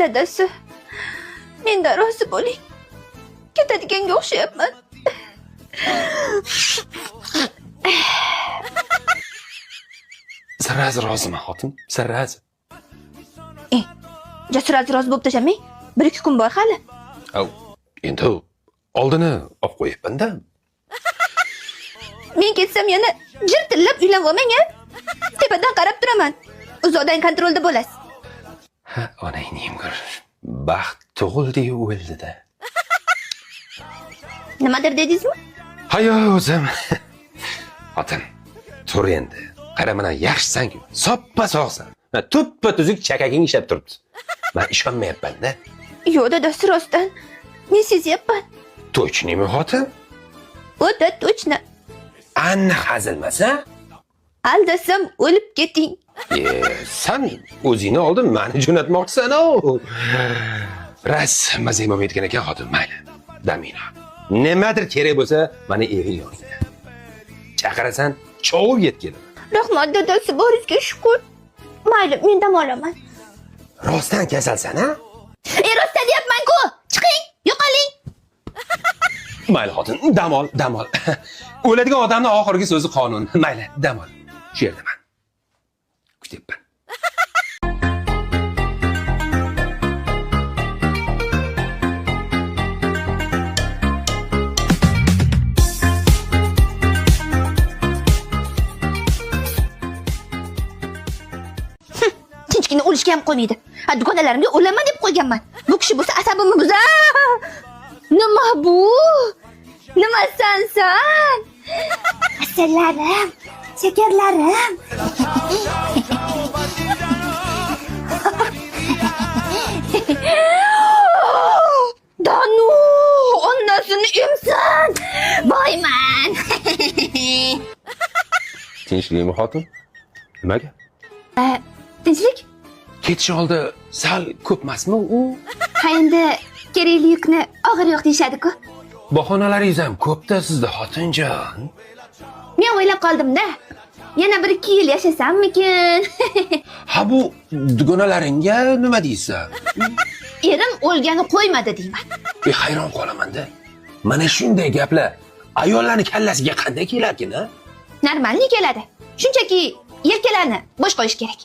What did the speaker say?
Dadasi, mendan rozi bo'ling. Ketadiganga o'xshayapman. Sirrazi roziman xotin, sirrazi. Jasurati rozi bo'lib tashamang. 1-2 kun bor hali. Endi oldini olib qo'yapman-da. Men ketsam yana jirtillab uylanib olmang-a. Tepadan qarab turaman. Uzoqdan kontrolda bo'lasiz. Ha, onangning bir baxt tug'ildi-yu o'ldi-da. Nimadir dedingizmi? Hayo o'zim. Xotin, tur endi. Qara mana yaxshisan-ku, soppa sog'san. Tuppa tuzuk chakaging ishlab turibdi. Men ishonmayapman-da. Yo'q, dadasi rostdan. Men sezyapman. Точныйmi xotin? O'ta точно. Anna hazilmasa? Aldasam o'lib keting. Sen o'zingni oldin meni jo'natmoqchisan-ku. Ras mazam olmaydigan ekan xotin, mayli. Damina. Nimadir kerak bo'lsa, meni ering yoningda. Chaqirasan, chovib yetkedim. Rahmat dadasi, boringizga shukr. Mayli, men dam olaman. Rostdan kasalsan-a? Rostdan deyapman-ku. Chiqing, yo'qoling. Mayli xotin, dam ol. O'ladigan odamning oxirgi so'zi qonun. Mayli, dam ol. Shu yerdaman. Kutyapman. Tinchgina o'lishga ham qo'ymaydi. Dugonalarimga o'laman deb qo'yganman. Bu kishi bo'lsa asabimni buzar. Nima bu? Nimasan sen? Asallarim, shakarlarim. Danu, onnasini emsan. Boyman. Tinchlikmi xotin? Nimaga? Tinchlik? Ketish oldi sal ko'pmasmi u? Ha, endi kerakli yukni og'ir yo'q deyshadi-ku. Bahonalaringiz ham ko'p-da sizda xotinjon. Men o'ylab qoldim-da. Yana 1-2 yil yashasammikin? Ha, bu dugonalaringga nima deysan? Erim o'lgani qo'ymadi deyman. Hayron qolaman-da. Mana shunday gaplar ayollarning kallasiga qanday kelarkin-a? Normalniy keladi. Shunchaki yelkalarni bo'sh qo'yish kerak.